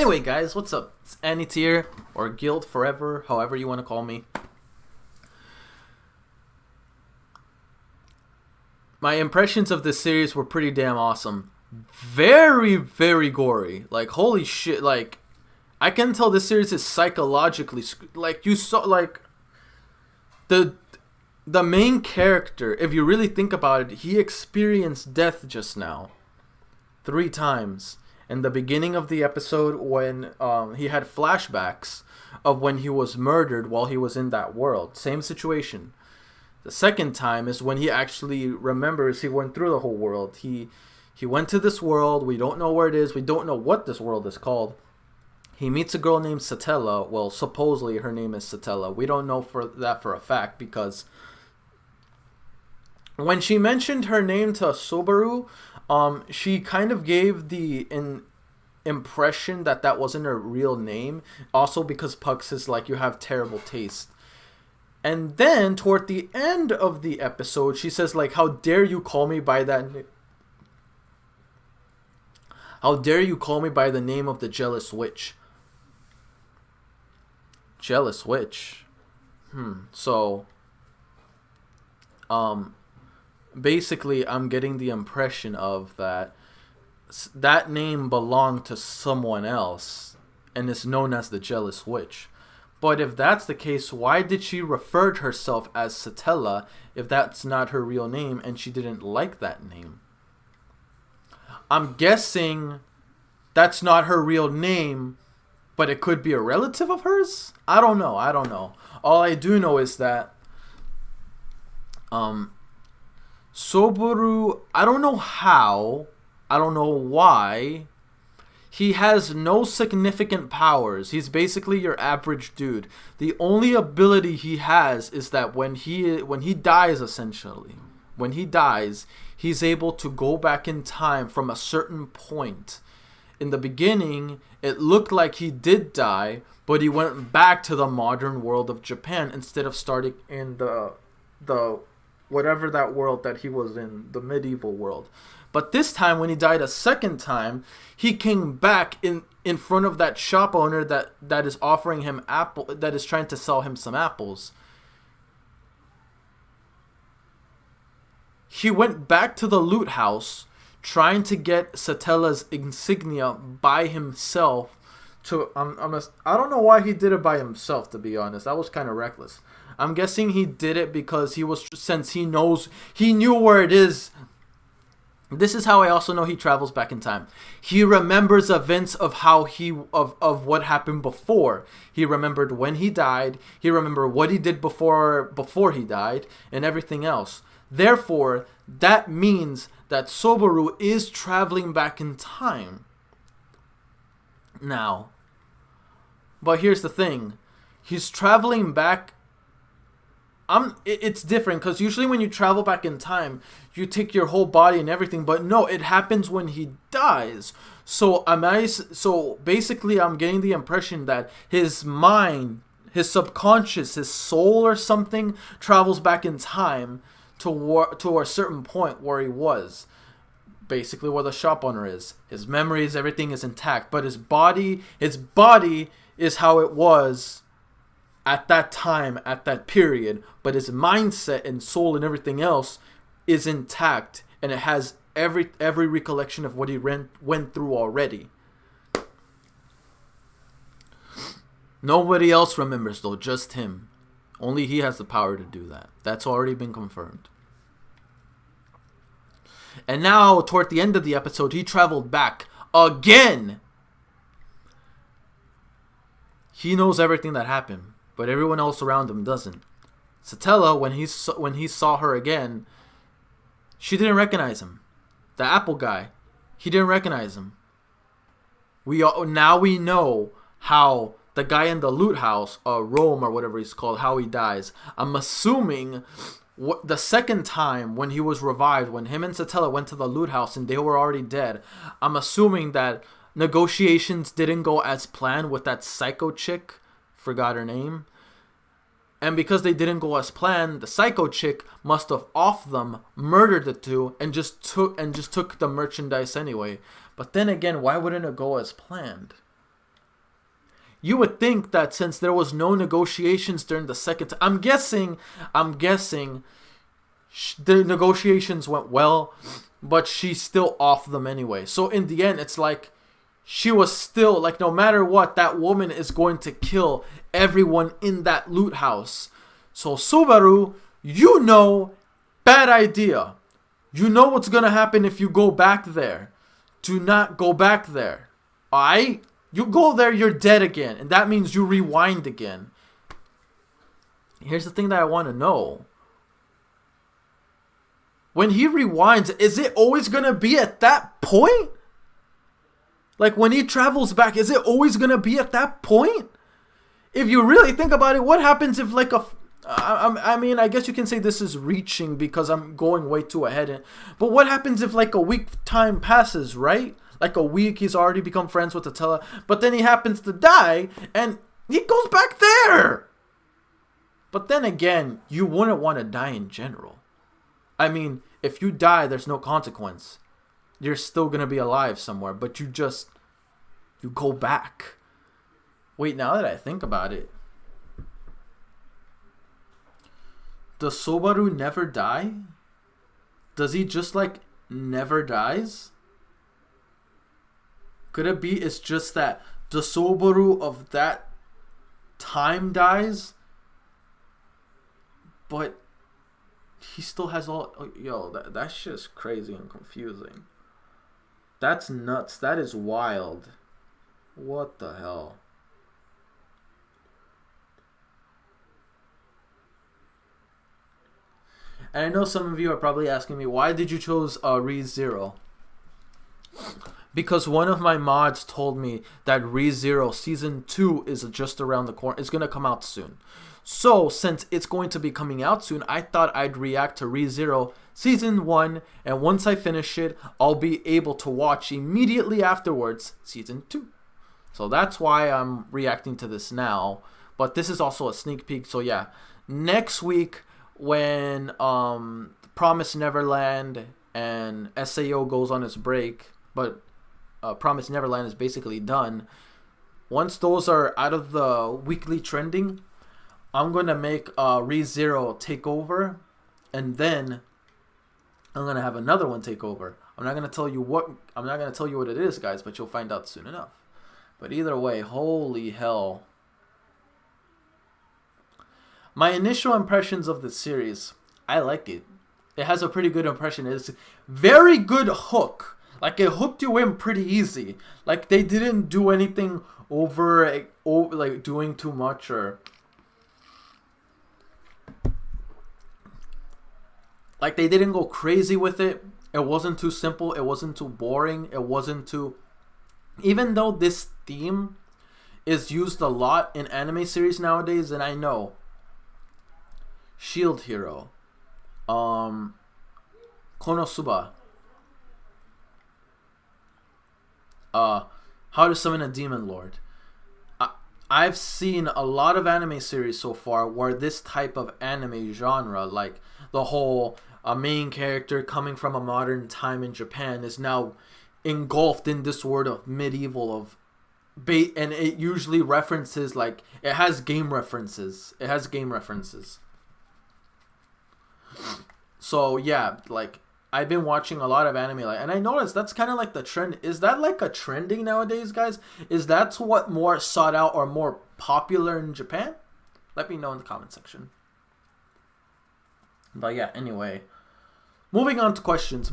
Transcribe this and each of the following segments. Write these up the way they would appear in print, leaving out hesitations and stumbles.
Anyway, guys, what's up? It's Annie Tier, or Guild Forever, however you want to call me. My impressions of this series were pretty damn awesome. Very, very gory. Like, holy shit, like, I can tell this series is psychologically, like, you saw, like, the main character, if you really think about it, he experienced death just now. 3 times. In the beginning of the episode, when he had flashbacks of when he was murdered while he was in that world. Same situation. The second time is when he actually remembers he went through the whole world. He went to this world. We don't know where it is. We don't know what this world is called. He meets a girl named Satella. Well, supposedly her name is Satella. We don't know for a fact because when she mentioned her name to Subaru, she kind of gave the impression that wasn't her real name. Also because Puck says, like, you have terrible taste. And then, toward the end of the episode, she says, like, how dare you call me by that name? How dare you call me by the name of the Jealous Witch? Jealous Witch. So, basically, I'm getting the impression of that name belonged to someone else and is known as the Jealous Witch. But if that's the case, why did she refer to herself as Satella if that's not her real name and she didn't like that name? I'm guessing that's not her real name, but it could be a relative of hers? I don't know. All I do know is that Subaru, I don't know how, I don't know why, he has no significant powers. He's basically your average dude. The only ability he has is that when he dies, essentially, when he dies, he's able to go back in time from a certain point. In the beginning, it looked like he did die, but he went back to the modern world of Japan instead of starting in the whatever that world that he was in, the medieval world. But this time, when he died a second time, he came back in front of that shop owner that is offering him that is trying to sell him some apples. He went back to the loot house, trying to get Satella's insignia by himself. I don't know why he did it by himself, to be honest. That was kind of reckless. I'm guessing he did it because since he knew where it is. This is how I also know he travels back in time. He remembers events of of what happened before. He remembered when he died. He remembered what he did before he died and everything else. Therefore, that means that Subaru is traveling back in time. Now, but here's the thing. He's traveling back. It's different because usually when you travel back in time, you take your whole body and everything. But no, it happens when he dies. So basically, I'm getting the impression that his mind, his subconscious, his soul or something travels back in time to a certain point where he was. Basically, where the shop owner is. His memories, everything is intact, but his body is how it was at that time, at that period, but his mindset and soul and everything else is intact, and it has every recollection of what he went through already. Nobody else remembers, though, just him. Only he has the power to do that. That's already been confirmed. And now, toward the end of the episode, he traveled back again. He knows everything that happened, but everyone else around him doesn't. Satella, when he saw her again, she didn't recognize him. The Apple guy, he didn't recognize him. Now we know how the guy in the loot house, Rome or whatever he's called, how he dies. I'm assuming the second time when he was revived, when him and Satella went to the loot house and they were already dead, I'm assuming that negotiations didn't go as planned with that psycho chick. Forgot her name. And because they didn't go as planned, the psycho chick must have off them, murdered the two, and just took the merchandise anyway. But then again, why wouldn't it go as planned? you would think that since there was no negotiations during the second time, I'm guessing the negotiations went well, but she's still off them anyway. So in the end, it's like she was still like, no matter what, that woman is going to kill everyone in that loot house. So Subaru, you know, bad idea. You know what's gonna happen if you go back there. Do not go back there. Alright? You go there, you're dead again. And that means you rewind again. Here's the thing that I want to know. When he rewinds, is it always going to be at that point? Like when he travels back, is it always going to be at that point? If you really think about it, what happens if like I mean, I guess you can say this is reaching because I'm going way too ahead. But what happens if like a week time passes, right? Like a week, he's already become friends with Attila, but then he happens to die, and he goes back there. But then again, you wouldn't want to die in general. I mean, if you die, there's no consequence. You're still going to be alive somewhere, but you go back. Wait, now that I think about it, does Subaru never die? Does he just like never dies? Could it be it's just that the Subaru of that time dies, but he still has all... Oh, yo, that shit is crazy and confusing. That's nuts. That is wild. What the hell? And I know some of you are probably asking me, why did you choose ReZero? Because one of my mods told me that ReZero Season 2 is just around the corner. It's going to come out soon. So, since it's going to be coming out soon, I thought I'd react to ReZero Season 1. And once I finish it, I'll be able to watch immediately afterwards Season 2. So that's why I'm reacting to this now. But this is also a sneak peek. So yeah, next week when Promise Neverland and SAO goes on its break, but Promise Neverland is basically done. Once those are out of the weekly trending, I'm gonna make ReZero take over, and then I'm gonna have another one take over. I'm not gonna tell you what it is, guys, but you'll find out soon enough. But either way, holy hell. My initial impressions of the series, I like it. It has a pretty good impression. It's very good hook. Like, it hooked you in pretty easy. Like, they didn't do anything over like, doing too much or... Like, they didn't go crazy with it. It wasn't too simple. It wasn't too boring. It wasn't too... Even though this theme is used a lot in anime series nowadays, and I know... Shield Hero. Konosuba. How to Summon a Demon Lord. I've seen a lot of anime series so far where this type of anime genre, like the whole main character coming from a modern time in Japan, is now engulfed in this world of medieval of bait, and it usually references, like, it has game references. So yeah, like, I've been watching a lot of anime, like, and I noticed that's kind of like the trend. Is that like a trending nowadays, guys? Is that what more sought out or more popular in Japan? Let me know in the comment section. But yeah, anyway, moving on to questions.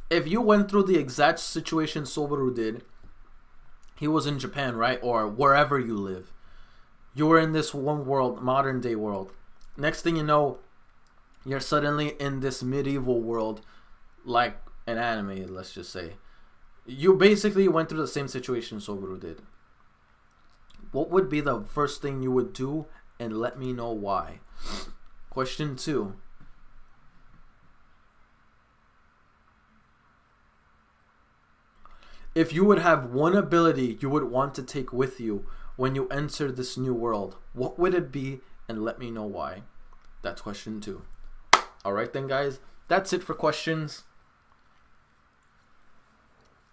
If you went through the exact situation Subaru did, he was in Japan, right? Or wherever you live. You were in this one world, modern day world. Next thing you know, you're suddenly in this medieval world, like an anime, let's just say. You basically went through the same situation Subaru did. What would be the first thing you would do, and let me know why? Question 2. If you would have one ability you would want to take with you when you enter this new world, what would it be, and let me know why? That's question 2. Alright then, guys, that's it for questions.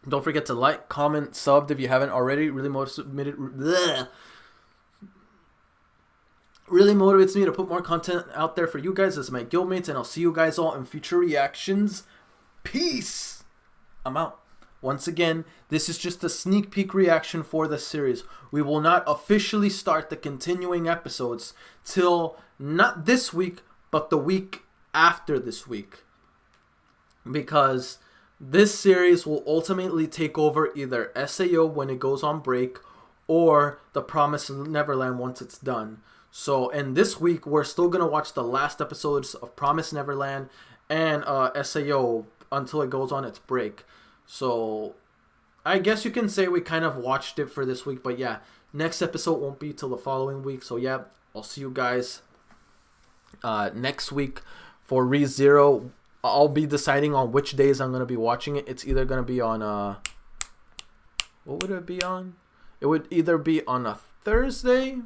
Don't forget to like, comment, sub if you haven't already. Really motivates me to put more content out there for you guys as my guildmates, and I'll see you guys all in future reactions. Peace. I'm out. Once again, this is just a sneak peek reaction for the series. We will not officially start the continuing episodes till not this week, but the week after this week. Because this series will ultimately take over either SAO when it goes on break or The Promised Neverland once it's done. So, and this week we're still going to watch the last episodes of Promised Neverland and SAO until it goes on its break. So, I guess you can say we kind of watched it for this week. But yeah, next episode won't be till the following week. So yeah, I'll see you guys next week for ReZero. I'll be deciding on which days I'm going to be watching it. It's either going to be on what would it be on? It would either be on a Thursday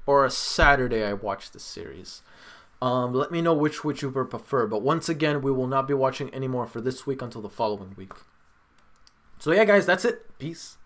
or a Saturday I watch this series. Let me know which you prefer. But once again, we will not be watching any more for this week until the following week. So yeah, guys, that's it. Peace.